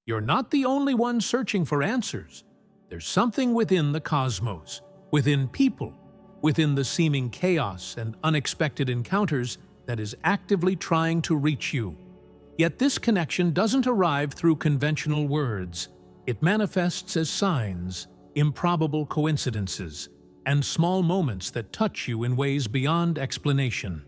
You're not the only one searching for answers. There's something within the cosmos, within people, within the seeming chaos and unexpected encounters that is actively trying to reach you. Yet this connection doesn't arrive through conventional words. It manifests as signs, improbable coincidences, and small moments that touch you in ways beyond explanation.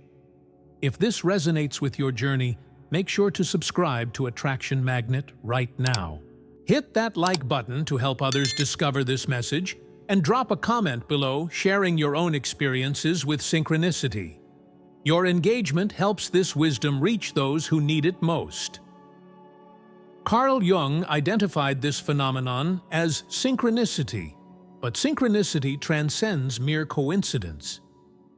If this resonates with your journey, make sure to subscribe to Attraction Magnet right now. Hit that like button to help others discover this message, and drop a comment below sharing your own experiences with synchronicity. Your engagement helps this wisdom reach those who need it most. Carl Jung identified this phenomenon as synchronicity, but synchronicity transcends mere coincidence.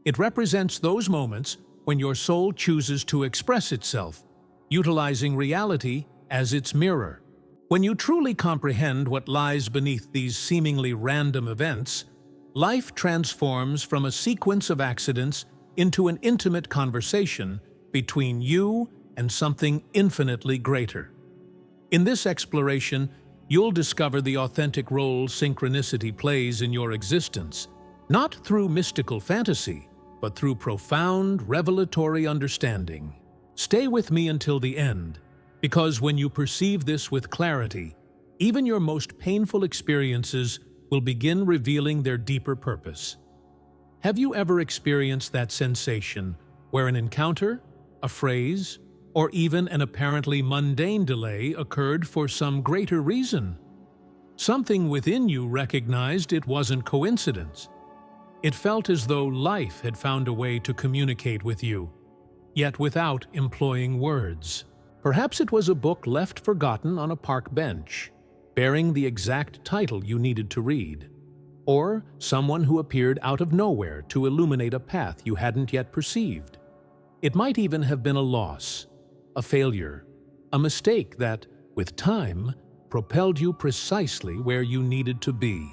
It represents those moments when your soul chooses to express itself, utilizing reality as its mirror. When you truly comprehend what lies beneath these seemingly random events, life transforms from a sequence of accidents into an intimate conversation between you and something infinitely greater. In this exploration, you'll discover the authentic role synchronicity plays in your existence, not through mystical fantasy, but through profound, revelatory understanding. Stay with me until the end, because when you perceive this with clarity, even your most painful experiences will begin revealing their deeper purpose. Have you ever experienced that sensation where an encounter, a phrase, or even an apparently mundane delay occurred for some greater reason? Something within you recognized it wasn't coincidence. It felt as though life had found a way to communicate with you, yet without employing words. Perhaps it was a book left forgotten on a park bench, bearing the exact title you needed to read, or someone who appeared out of nowhere to illuminate a path you hadn't yet perceived. It might even have been a loss, a failure, a mistake that, with time, propelled you precisely where you needed to be.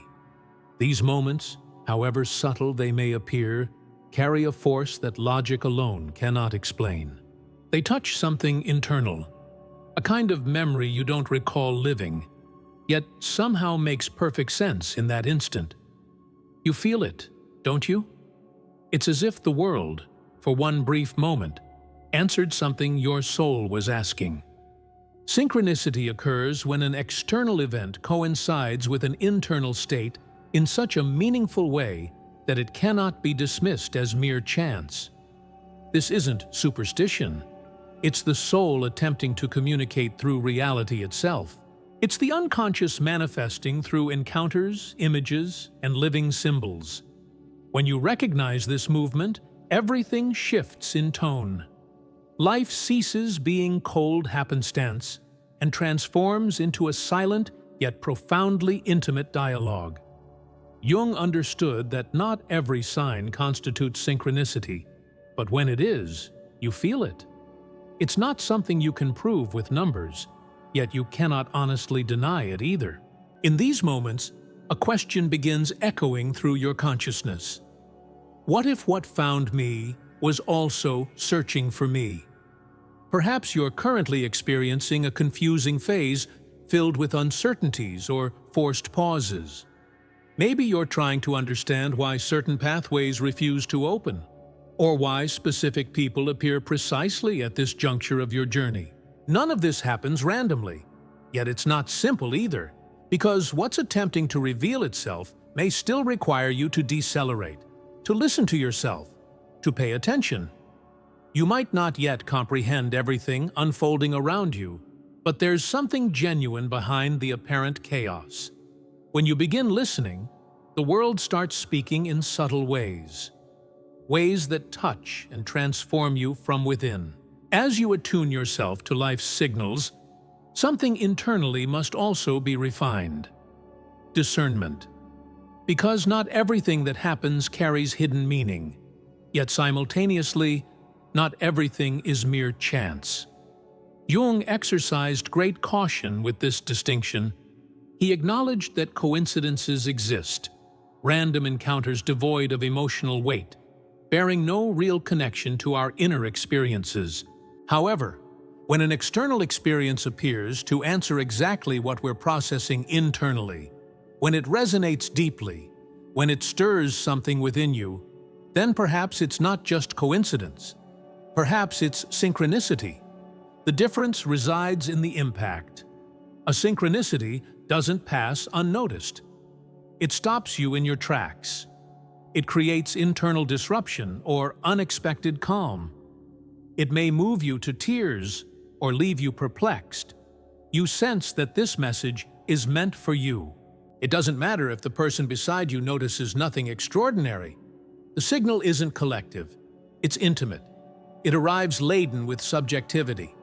These moments, however subtle they may appear, carry a force that logic alone cannot explain. They touch something internal, a kind of memory you don't recall living, yet somehow makes perfect sense in that instant. You feel it, don't you? It's as if the world, for one brief moment, answered something your soul was asking. Synchronicity occurs when an external event coincides with an internal state in such a meaningful way that it cannot be dismissed as mere chance. This isn't superstition. It's the soul attempting to communicate through reality itself. It's the unconscious manifesting through encounters, images, and living symbols. When you recognize this movement, everything shifts in tone. Life ceases being cold happenstance and transforms into a silent yet profoundly intimate dialogue. Jung understood that not every sign constitutes synchronicity, but when it is, you feel it. It's not something you can prove with numbers, yet you cannot honestly deny it either. In these moments, a question begins echoing through your consciousness. What if what found me was also searching for me? Perhaps you're currently experiencing a confusing phase filled with uncertainties or forced pauses. Maybe you're trying to understand why certain pathways refuse to open, or why specific people appear precisely at this juncture of your journey. None of this happens randomly, yet it's not simple either, because what's attempting to reveal itself may still require you to decelerate, to listen to yourself, to pay attention. You might not yet comprehend everything unfolding around you, but there's something genuine behind the apparent chaos. When you begin listening, the world starts speaking in subtle ways that touch and transform you from within. As you attune yourself to life's signals, something internally must also be refined. Discernment. Because not everything that happens carries hidden meaning, yet simultaneously, not everything is mere chance. Jung exercised great caution with this distinction. He acknowledged that coincidences exist, random encounters devoid of emotional weight, bearing no real connection to our inner experiences. However, When an external experience appears to answer exactly what we're processing internally, when it resonates deeply, when it stirs something within you, then perhaps it's not just coincidence. Perhaps it's synchronicity. The difference resides in the impact. A synchronicity doesn't pass unnoticed. It stops you in your tracks. It creates internal disruption or unexpected calm. It may move you to tears or leave you perplexed. You sense that this message is meant for you. It doesn't matter if the person beside you notices nothing extraordinary. The signal isn't collective. It's intimate. It arrives laden with subjectivity.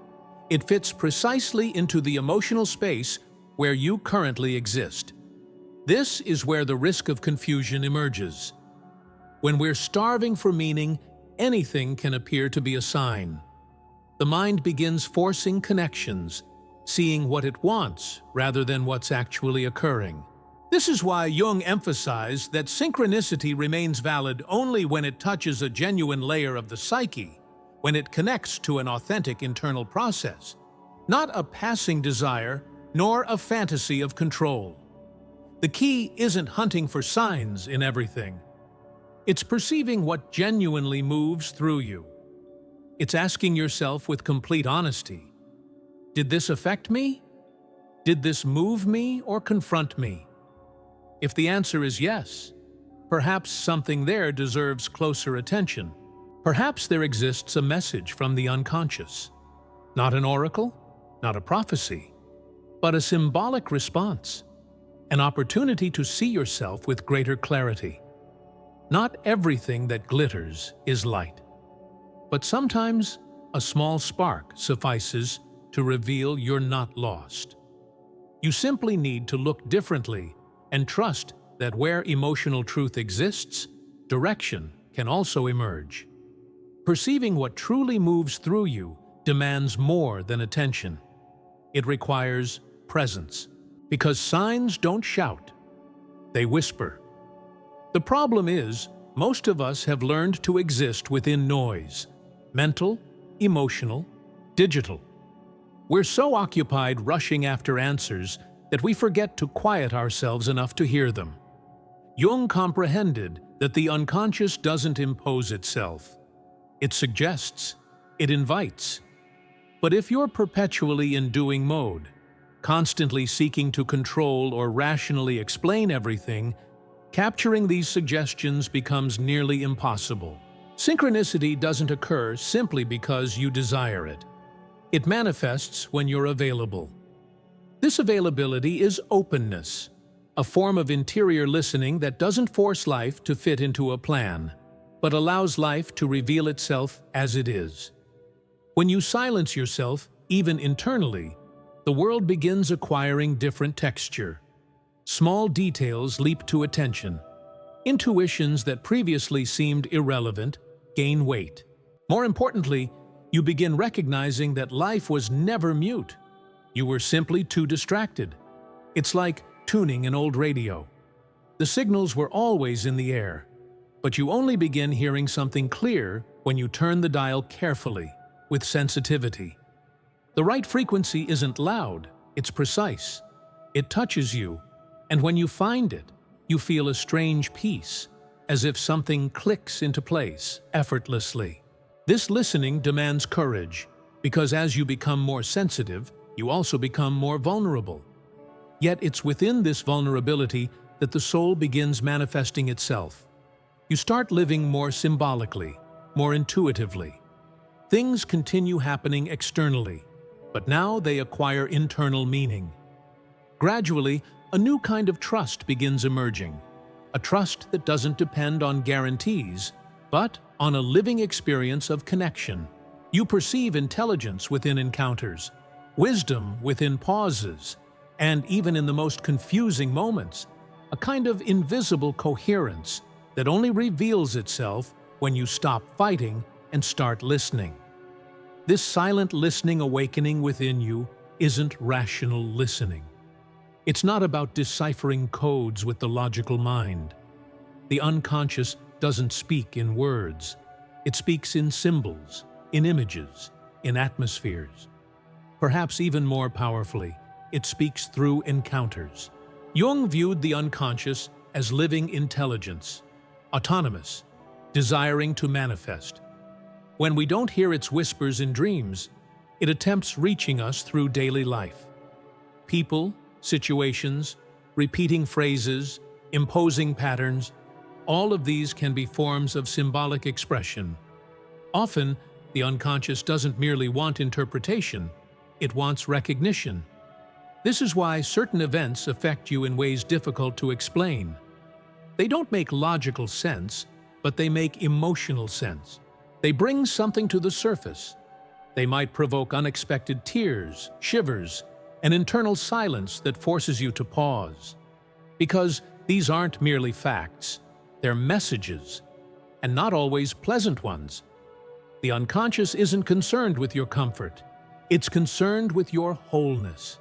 It fits precisely into the emotional space where you currently exist. This is where the risk of confusion emerges. When we're starving for meaning, anything can appear to be a sign. The mind begins forcing connections, seeing what it wants rather than what's actually occurring. This is why Jung emphasized that synchronicity remains valid only when it touches a genuine layer of the psyche, when it connects to an authentic internal process, not a passing desire nor a fantasy of control. The key isn't hunting for signs in everything. It's perceiving what genuinely moves through you. It's asking yourself with complete honesty, did this affect me? Did this move me or confront me? If the answer is yes, perhaps something there deserves closer attention. Perhaps there exists a message from the unconscious. Not an oracle, not a prophecy, but a symbolic response, an opportunity to see yourself with greater clarity. Not everything that glitters is light, but sometimes a small spark suffices to reveal you're not lost. You simply need to look differently and trust that where emotional truth exists, direction can also emerge. Perceiving what truly moves through you demands more than attention. It requires presence, because signs don't shout, they whisper. The problem is, most of us have learned to exist within noise, mental, emotional, digital. We're so occupied rushing after answers that we forget to quiet ourselves enough to hear them. Jung comprehended that the unconscious doesn't impose itself. It suggests, it invites. But if you're perpetually in doing mode, constantly seeking to control or rationally explain everything, capturing these suggestions becomes nearly impossible. Synchronicity doesn't occur simply because you desire it. It manifests when you're available. This availability is openness, a form of interior listening that doesn't force life to fit into a plan, but allows life to reveal itself as it is. When you silence yourself, even internally, the world begins acquiring different texture. Small details leap to attention. Intuitions that previously seemed irrelevant gain weight. More importantly, you begin recognizing that life was never mute. You were simply too distracted. It's like tuning an old radio. The signals were always in the air, but you only begin hearing something clear when you turn the dial carefully, with sensitivity. The right frequency isn't loud, it's precise. It touches you, and when you find it, you feel a strange peace, as if something clicks into place effortlessly. This listening demands courage, because as you become more sensitive, you also become more vulnerable. Yet it's within this vulnerability that the soul begins manifesting itself. You start living more symbolically, more intuitively. Things continue happening externally, but now they acquire internal meaning. Gradually, a new kind of trust begins emerging, a trust that doesn't depend on guarantees, but on a living experience of connection. You perceive intelligence within encounters, wisdom within pauses, and even in the most confusing moments, a kind of invisible coherence that only reveals itself when you stop fighting and start listening. This silent listening awakening within you isn't rational listening. It's not about deciphering codes with the logical mind. The unconscious doesn't speak in words. It speaks in symbols, in images, in atmospheres. Perhaps even more powerfully, it speaks through encounters. Jung viewed the unconscious as living intelligence, autonomous, desiring to manifest. When we don't hear its whispers in dreams, it attempts reaching us through daily life. People, situations, repeating phrases, imposing patterns, all of these can be forms of symbolic expression. Often, the unconscious doesn't merely want interpretation, it wants recognition. This is why certain events affect you in ways difficult to explain. They don't make logical sense, but they make emotional sense. They bring something to the surface. They might provoke unexpected tears, shivers, an internal silence that forces you to pause. Because these aren't merely facts, they're messages, and not always pleasant ones. The unconscious isn't concerned with your comfort. It's concerned with your wholeness.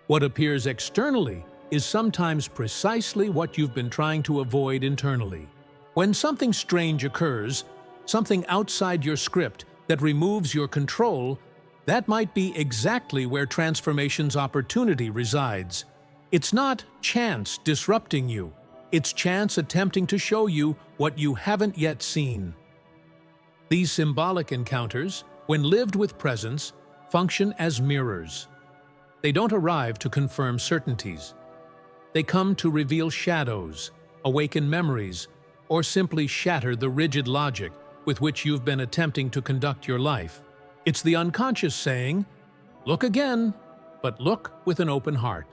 What appears externally is sometimes precisely what you've been trying to avoid internally. When something strange occurs, something outside your script that removes your control, that might be exactly where transformation's opportunity resides. It's not chance disrupting you. It's chance attempting to show you what you haven't yet seen. These symbolic encounters, when lived with presence, function as mirrors. They don't arrive to confirm certainties. They come to reveal shadows, awaken memories, or simply shatter the rigid logic with which you've been attempting to conduct your life. It's the unconscious saying, "Look again, but look with an open heart."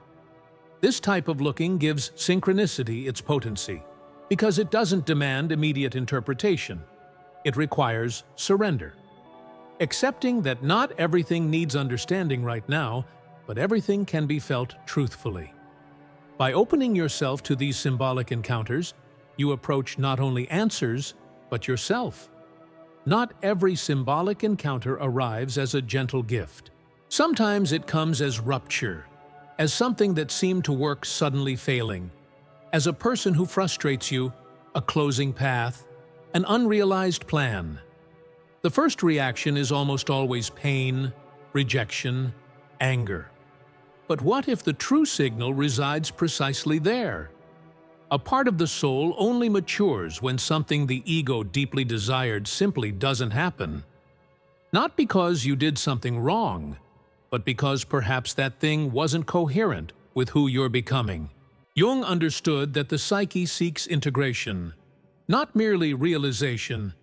This type of looking gives synchronicity its potency, because it doesn't demand immediate interpretation. It requires surrender. Accepting that not everything needs understanding right now, but everything can be felt truthfully. By opening yourself to these symbolic encounters, you approach not only answers, but yourself. Not every symbolic encounter arrives as a gentle gift. Sometimes it comes as rupture, as something that seemed to work suddenly failing, as a person who frustrates you, a closing path, an unrealized plan. The first reaction is almost always pain, rejection, anger. But what if the true signal resides precisely there? A part of the soul only matures when something the ego deeply desired simply doesn't happen. Not because you did something wrong, but because perhaps that thing wasn't coherent with who you're becoming. Jung understood that the psyche seeks integration, not merely realization.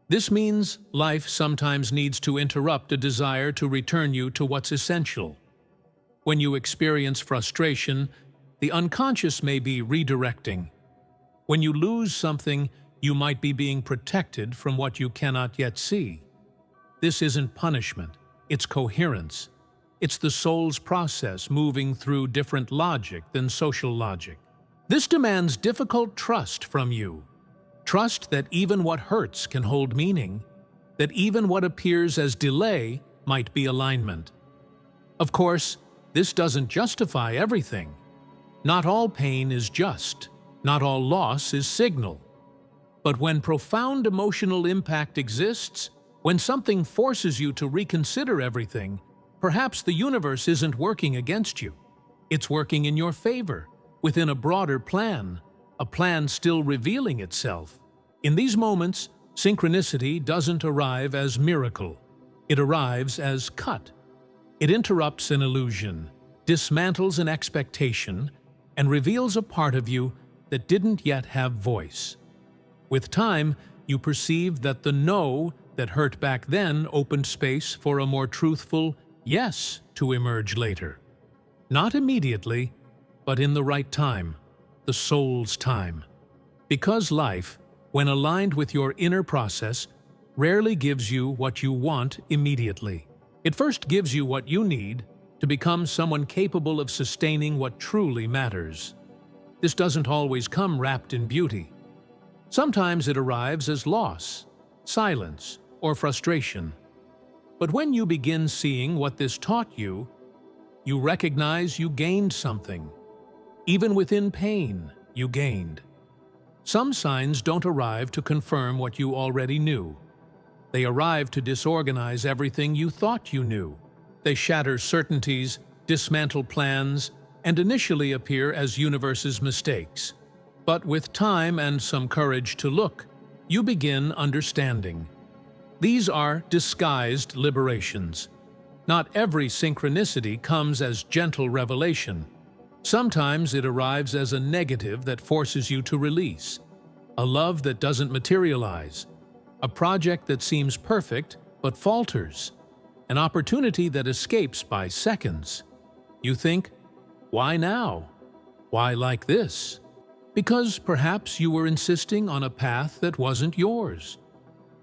This means life sometimes needs to interrupt a desire to return you to what's essential. When you experience frustration, the unconscious may be redirecting. When you lose something, you might be being protected from what you cannot yet see. This isn't punishment, it's coherence. It's the soul's process moving through different logic than social logic. This demands difficult trust from you. Trust that even what hurts can hold meaning, that even what appears as delay might be alignment. Of course, this doesn't justify everything. Not all pain is just, not all loss is signal. But when profound emotional impact exists, when something forces you to reconsider everything, perhaps the universe isn't working against you. It's working in your favor, within a broader plan, a plan still revealing itself. In these moments, synchronicity doesn't arrive as miracle. It arrives as cut. It interrupts an illusion, dismantles an expectation, and reveals a part of you that didn't yet have voice. With time, you perceive that the no that hurt back then opened space for a more truthful yes to emerge later. Not immediately, but in the right time, the soul's time. Because life, when aligned with your inner process, rarely gives you what you want immediately. It first gives you what you need to become someone capable of sustaining what truly matters. This doesn't always come wrapped in beauty. Sometimes it arrives as loss, silence, or frustration. But when you begin seeing what this taught you, you recognize you gained something. Even within pain, you gained. Some signs don't arrive to confirm what you already knew. They arrive to disorganize everything you thought you knew. They shatter certainties, dismantle plans, and initially appear as universe's mistakes. But with time and some courage to look, you begin understanding. These are disguised liberations. Not every synchronicity comes as gentle revelation. Sometimes it arrives as a negative that forces you to release. A love that doesn't materialize. A project that seems perfect but falters. An opportunity that escapes by seconds. You think, why now? Why like this? Because perhaps you were insisting on a path that wasn't yours.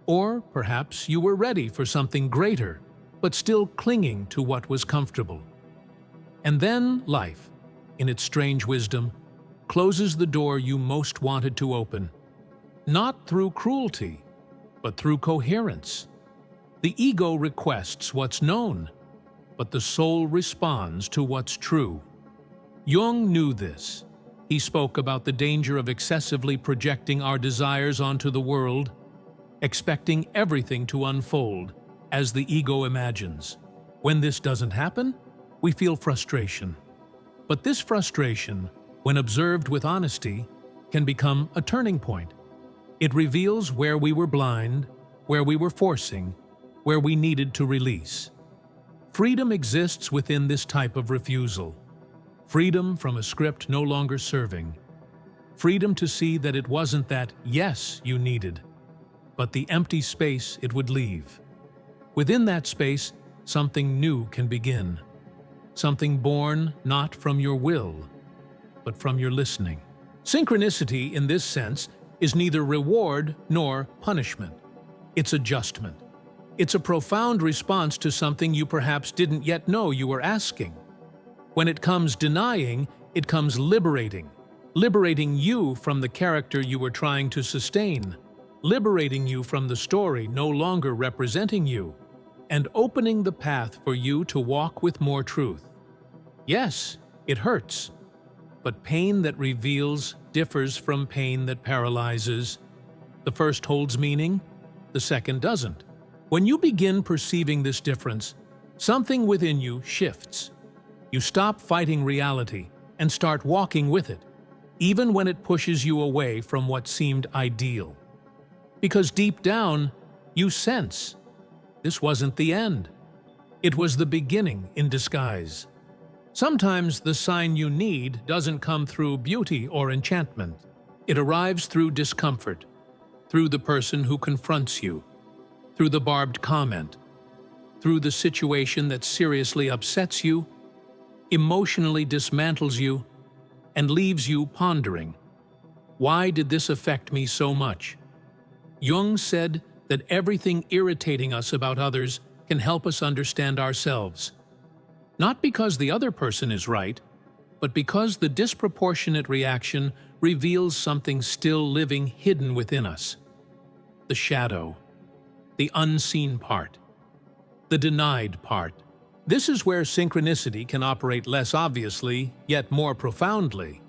Or perhaps you were ready for something greater, but still clinging to what was comfortable. And then life, in its strange wisdom, closes the door you most wanted to open. Not through cruelty, but through coherence. The ego requests what's known, but the soul responds to what's true. Jung knew this. He spoke about the danger of excessively projecting our desires onto the world, expecting everything to unfold as the ego imagines. When this doesn't happen, we feel frustration. But this frustration, when observed with honesty, can become a turning point. It reveals where we were blind, where we were forcing, where we needed to release. Freedom exists within this type of refusal. Freedom from a script no longer serving. Freedom to see that it wasn't that yes you needed, but the empty space it would leave. Within that space, something new can begin. Something born not from your will, but from your listening. Synchronicity, in this sense, is neither reward nor punishment. It's adjustment. It's a profound response to something you perhaps didn't yet know you were asking. When it comes denying, it comes liberating. Liberating you from the character you were trying to sustain. Liberating you from the story no longer representing you. And opening the path for you to walk with more truth. Yes, it hurts. But pain that reveals differs from pain that paralyzes. The first holds meaning, the second doesn't. When you begin perceiving this difference, something within you shifts. You stop fighting reality and start walking with it, even when it pushes you away from what seemed ideal. Because deep down, you sense this wasn't the end. It was the beginning in disguise. Sometimes the sign you need doesn't come through beauty or enchantment. It arrives through discomfort, through the person who confronts you, through the barbed comment, through the situation that seriously upsets you, emotionally dismantles you, and leaves you pondering. Why did this affect me so much? Jung said that everything irritating us about others can help us understand ourselves. Not because the other person is right, but because the disproportionate reaction reveals something still living hidden within us. The shadow, the unseen part, the denied part. This is where synchronicity can operate less obviously, yet more profoundly.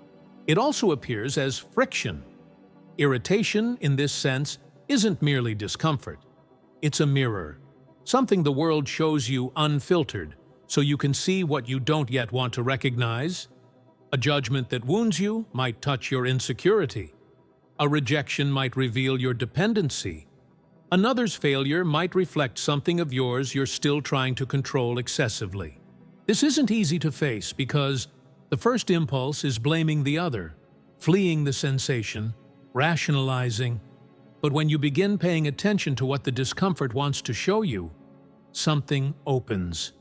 It also appears as friction. Irritation, in this sense, isn't merely discomfort. It's a mirror, something the world shows you unfiltered, so you can see what you don't yet want to recognize. A judgment that wounds you might touch your insecurity. A rejection might reveal your dependency. Another's failure might reflect something of yours you're still trying to control excessively. This isn't easy to face because the first impulse is blaming the other, fleeing the sensation, rationalizing. But when you begin paying attention to what the discomfort wants to show you, something opens.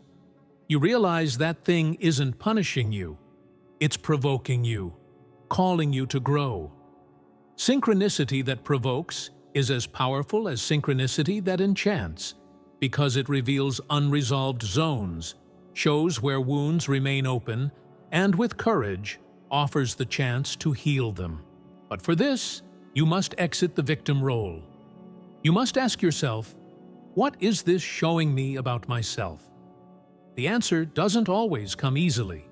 You realize that thing isn't punishing you. It's provoking you, calling you to grow. Synchronicity that provokes is as powerful as synchronicity that enchants, because it reveals unresolved zones, shows where wounds remain open, and with courage offers the chance to heal them. But for this, you must exit the victim role. You must ask yourself, what is this showing me about myself? The answer doesn't always come easily.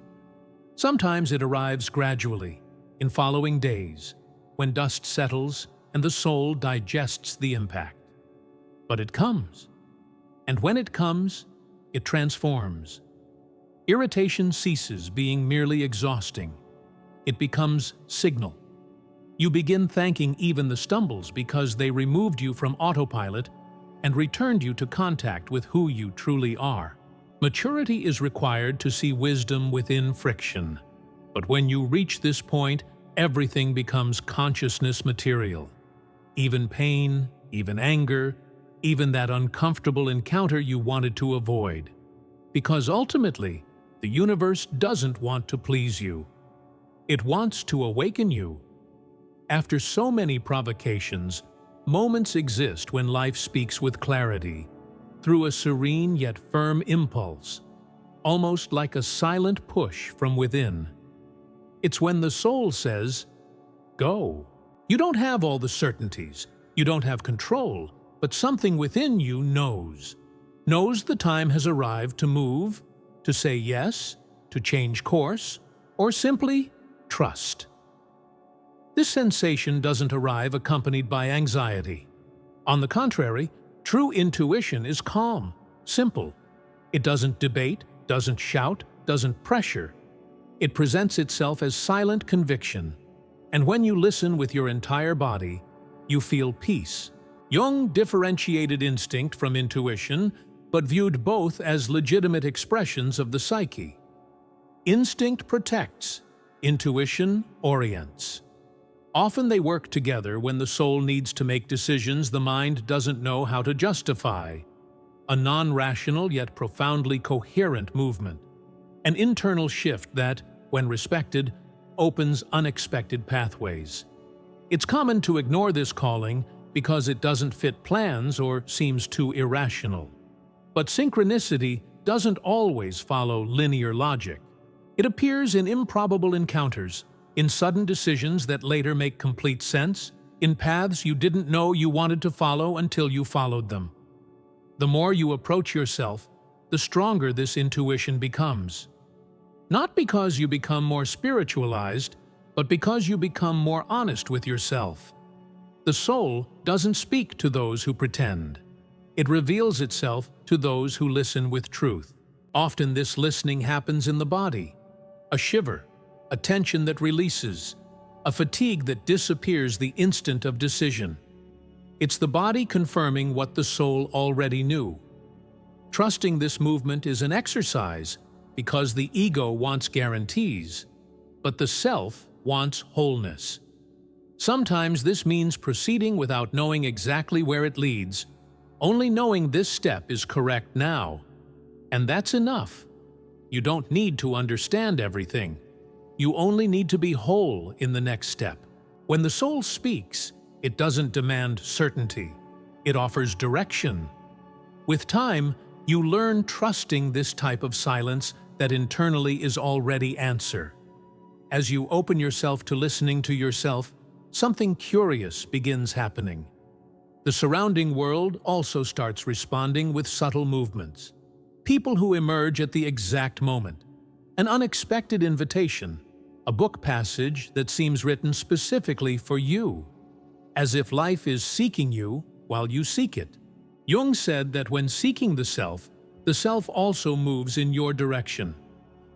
Sometimes it arrives gradually, in following days, when dust settles and the soul digests the impact. But it comes. And when it comes, it transforms. Irritation ceases being merely exhausting. It becomes signal. You begin thanking even the stumbles because they removed you from autopilot and returned you to contact with who you truly are. Maturity is required to see wisdom within friction. But when you reach this point, everything becomes consciousness material. Even pain, even anger, even that uncomfortable encounter you wanted to avoid. Because ultimately, the universe doesn't want to please you. It wants to awaken you. After so many provocations, moments exist when life speaks with clarity, through a serene yet firm impulse, almost like a silent push from within. It's when the soul says, "Go." You don't have all the certainties, you don't have control, but something within you knows the time has arrived to move, to say yes, to change course, or simply trust. This sensation doesn't arrive accompanied by anxiety. On the contrary, true intuition is calm, simple. It doesn't debate, doesn't shout, doesn't pressure. It presents itself as silent conviction. And when you listen with your entire body, you feel peace. Jung differentiated instinct from intuition, but viewed both as legitimate expressions of the psyche. Instinct protects, intuition orients. Often they work together when the soul needs to make decisions the mind doesn't know how to justify. A non-rational yet profoundly coherent movement. An internal shift that, when respected, opens unexpected pathways. It's common to ignore this calling because it doesn't fit plans or seems too irrational. But synchronicity doesn't always follow linear logic. It appears in improbable encounters, in sudden decisions that later make complete sense, in paths you didn't know you wanted to follow until you followed them. The more you approach yourself, the stronger this intuition becomes. Not because you become more spiritualized, but because you become more honest with yourself. The soul doesn't speak to those who pretend. It reveals itself to those who listen with truth. Often this listening happens in the body. A shiver, a tension that releases, a fatigue that disappears the instant of decision. It's the body confirming what the soul already knew. Trusting this movement is an exercise because the ego wants guarantees, but the self wants wholeness. Sometimes this means proceeding without knowing exactly where it leads, only knowing this step is correct now. And that's enough. You don't need to understand everything. You only need to be whole in the next step. When the soul speaks, it doesn't demand certainty. It offers direction. With time, you learn trusting this type of silence that internally is already answer. As you open yourself to listening to yourself, something curious begins happening. The surrounding world also starts responding with subtle movements. People who emerge at the exact moment. An unexpected invitation. A book passage that seems written specifically for you. As if life is seeking you while you seek it. Jung said that when seeking the self also moves in your direction.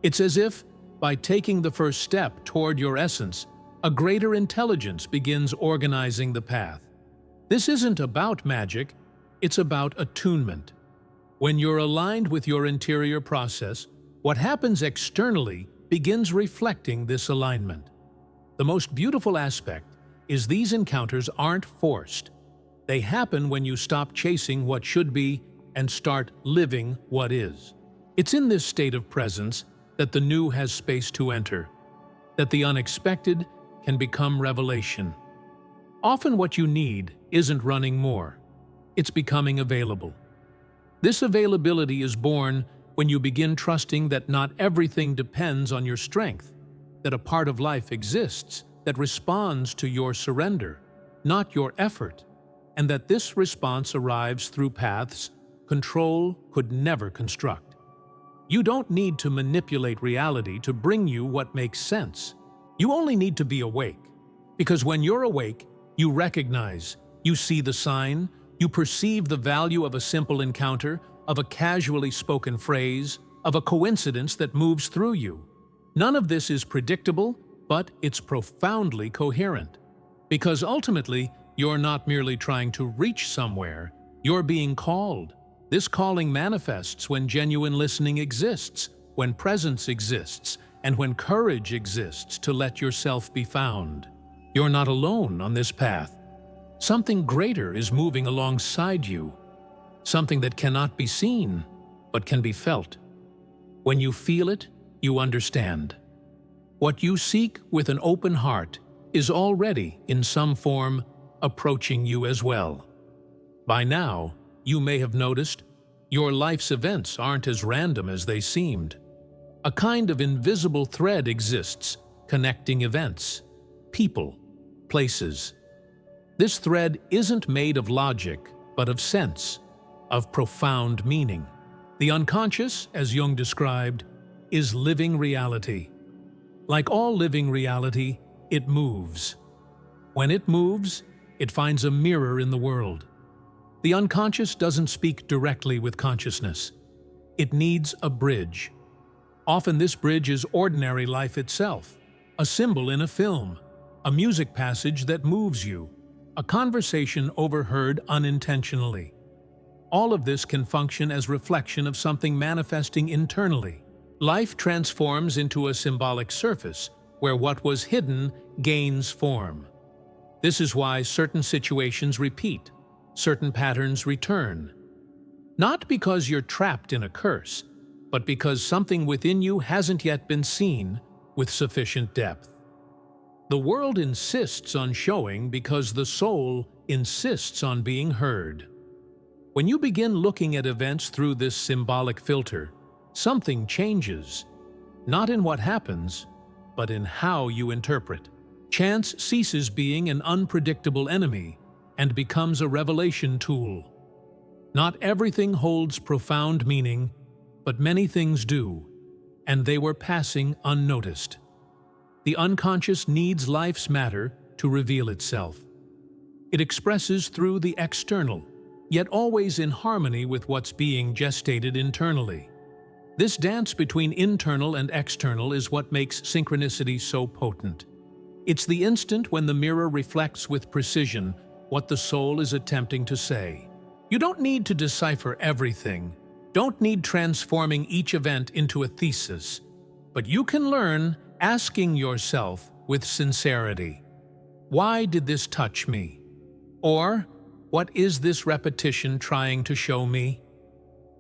It's as if, by taking the first step toward your essence, a greater intelligence begins organizing the path. This isn't about magic, it's about attunement. When you're aligned with your interior process, what happens externally begins reflecting this alignment. The most beautiful aspect is these encounters aren't forced. They happen when you stop chasing what should be and start living what is. It's in this state of presence that the new has space to enter, that the unexpected can become revelation. Often what you need isn't running more, it's becoming available. This availability is born when you begin trusting that not everything depends on your strength, that a part of life exists that responds to your surrender, not your effort, and that this response arrives through paths control could never construct. You don't need to manipulate reality to bring you what makes sense. You only need to be awake, because when you're awake, you recognize, you see the sign, you perceive the value of a simple encounter, of a casually spoken phrase, of a coincidence that moves through you. None of this is predictable, but it's profoundly coherent. Because ultimately, you're not merely trying to reach somewhere, you're being called. This calling manifests when genuine listening exists, when presence exists, and when courage exists to let yourself be found. You're not alone on this path. Something greater is moving alongside you, something that cannot be seen, but can be felt. When you feel it, you understand. What you seek with an open heart is already, in some form, approaching you as well. By now, you may have noticed, your life's events aren't as random as they seemed. A kind of invisible thread exists, connecting events, people, places. This thread isn't made of logic, but of sense, of profound meaning. The unconscious, as Jung described, is living reality. Like all living reality, it moves. When it moves, it finds a mirror in the world. The unconscious doesn't speak directly with consciousness. It needs a bridge. Often this bridge is ordinary life itself, a symbol in a film, a music passage that moves you, a conversation overheard unintentionally. All of this can function as reflection of something manifesting internally. Life transforms into a symbolic surface where what was hidden gains form. This is why certain situations repeat, certain patterns return. Not because you're trapped in a curse, but because something within you hasn't yet been seen with sufficient depth. The world insists on showing because the soul insists on being heard. When you begin looking at events through this symbolic filter, something changes, not in what happens, but in how you interpret. Chance ceases being an unpredictable enemy and becomes a revelation tool. Not everything holds profound meaning, but many things do, and they were passing unnoticed. The unconscious needs life's matter to reveal itself. It expresses through the external, yet always in harmony with what's being gestated internally. This dance between internal and external is what makes synchronicity so potent. It's the instant when the mirror reflects with precision what the soul is attempting to say. You don't need to decipher everything, don't need transforming each event into a thesis, but you can learn asking yourself with sincerity, why did this touch me? Or, what is this repetition trying to show me?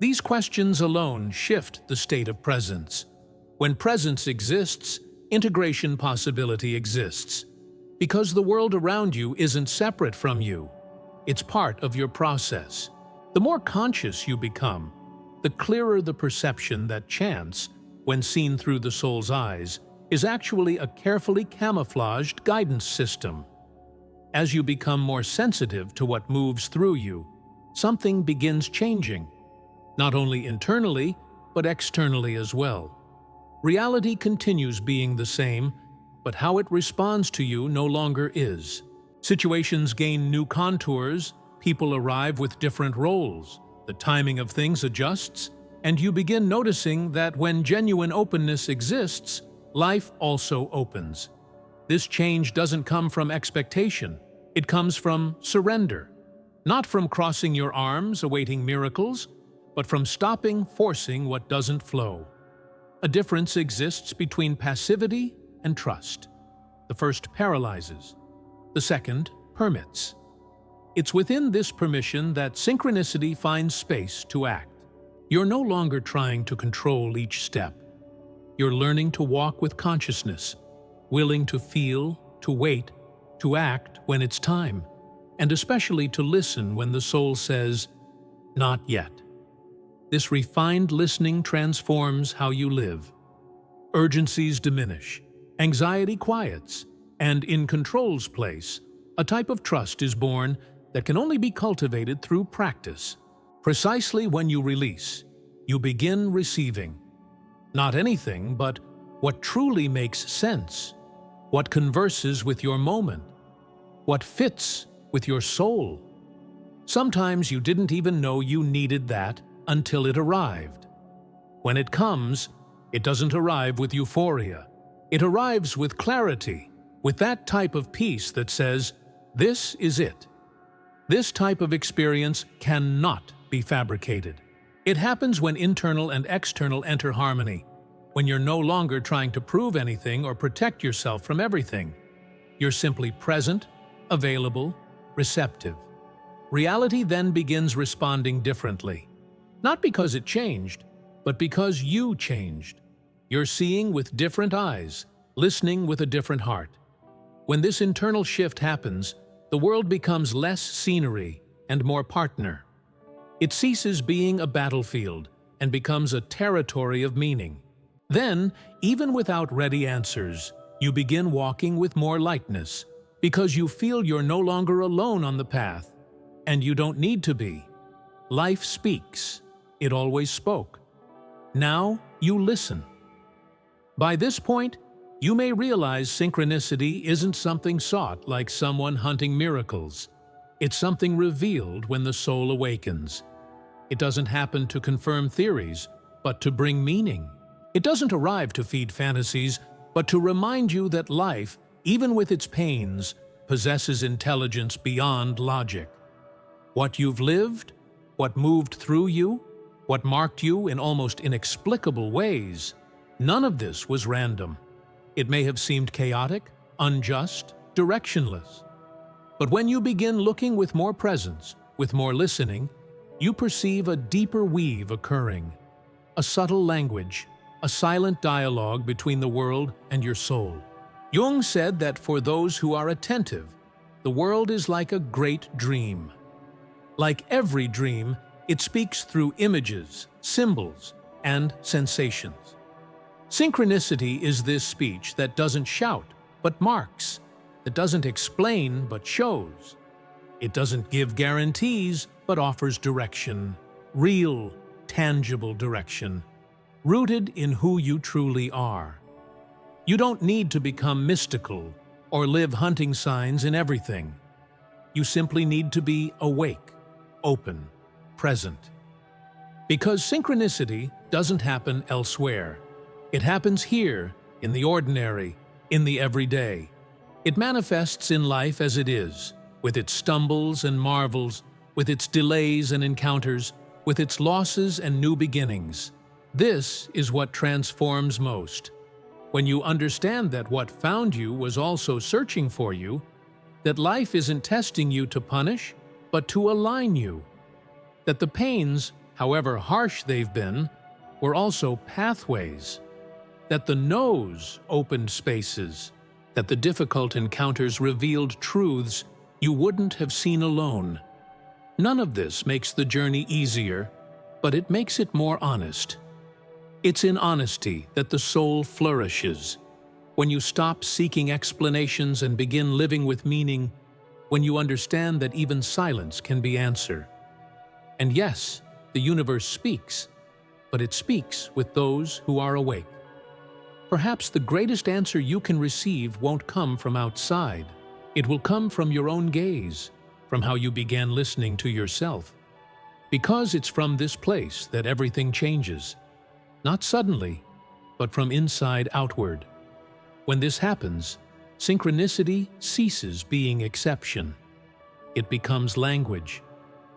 These questions alone shift the state of presence. When presence exists, integration possibility exists. Because the world around you isn't separate from you, it's part of your process. The more conscious you become, the clearer the perception that chance, when seen through the soul's eyes, is actually a carefully camouflaged guidance system. As you become more sensitive to what moves through you, something begins changing, not only internally, but externally as well. Reality continues being the same, but how it responds to you no longer is. Situations gain new contours, people arrive with different roles, the timing of things adjusts, and you begin noticing that when genuine openness exists, life also opens. This change doesn't come from expectation, it comes from surrender. Not from crossing your arms awaiting miracles, but from stopping forcing what doesn't flow. A difference exists between passivity and trust. The first paralyzes, the second permits. It's within this permission that synchronicity finds space to act. You're no longer trying to control each step. You're learning to walk with consciousness, willing to feel, to wait, to act when it's time, and especially to listen when the soul says, "Not yet." This refined listening transforms how you live. Urgencies diminish, anxiety quiets, and in control's place, a type of trust is born that can only be cultivated through practice. Precisely when you release, you begin receiving. Not anything, but what truly makes sense, what converses with your moment, what fits with your soul. Sometimes you didn't even know you needed that until it arrived. When it comes, it doesn't arrive with euphoria. It arrives with clarity, with that type of peace that says, "This is it." This type of experience cannot be fabricated. It happens when internal and external enter harmony, when you're no longer trying to prove anything or protect yourself from everything. You're simply present, available, receptive. Reality then begins responding differently. Not because it changed, but because you changed. You're seeing with different eyes, listening with a different heart. When this internal shift happens, the world becomes less scenery and more partner. It ceases being a battlefield and becomes a territory of meaning. Then, even without ready answers, you begin walking with more lightness, because you feel you're no longer alone on the path, and you don't need to be. Life speaks. It always spoke. Now you listen. By this point, you may realize synchronicity isn't something sought like someone hunting miracles. It's something revealed when the soul awakens. It doesn't happen to confirm theories, but to bring meaning. It doesn't arrive to feed fantasies, but to remind you that life, even with its pains, possesses intelligence beyond logic. What you've lived, what moved through you, what marked you in almost inexplicable ways, none of this was random. It may have seemed chaotic, unjust, directionless. But when you begin looking with more presence, with more listening, you perceive a deeper weave occurring, a subtle language, a silent dialogue between the world and your soul. Jung said that for those who are attentive, the world is like a great dream. Like every dream, it speaks through images, symbols, and sensations. Synchronicity is this speech that doesn't shout, but marks, that doesn't explain, but shows. It doesn't give guarantees, but offers direction, real, tangible direction, rooted in who you truly are. You don't need to become mystical or live hunting signs in everything. You simply need to be awake, open, present. Because synchronicity doesn't happen elsewhere. It happens here, in the ordinary, in the everyday. It manifests in life as it is, with its stumbles and marvels, with its delays and encounters, with its losses and new beginnings. This is what transforms most. When you understand that what found you was also searching for you, that life isn't testing you to punish, but to align you, that the pains, however harsh they've been, were also pathways, that the no's opened spaces, that the difficult encounters revealed truths you wouldn't have seen alone. None of this makes the journey easier, but it makes it more honest. It's in honesty that the soul flourishes. When you stop seeking explanations and begin living with meaning, when you understand that even silence can be answer. And yes, the universe speaks, but it speaks with those who are awake. Perhaps the greatest answer you can receive won't come from outside. It will come from your own gaze, from how you began listening to yourself. Because it's from this place that everything changes. Not suddenly, but from inside outward. When this happens, synchronicity ceases being exception. It becomes language,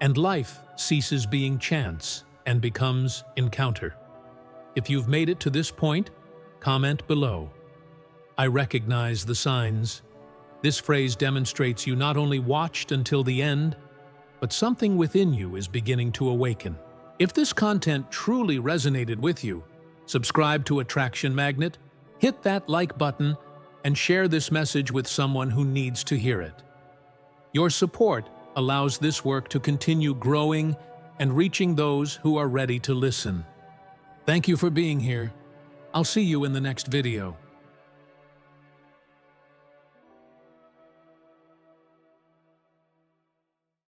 and life ceases being chance and becomes encounter. If you've made it to this point, comment below. I recognize the signs. This phrase demonstrates you not only watched until the end, but something within you is beginning to awaken. If this content truly resonated with you, subscribe to Attraction Magnet, hit that like button, and share this message with someone who needs to hear it. Your support allows this work to continue growing and reaching those who are ready to listen. Thank you for being here. I'll see you in the next video.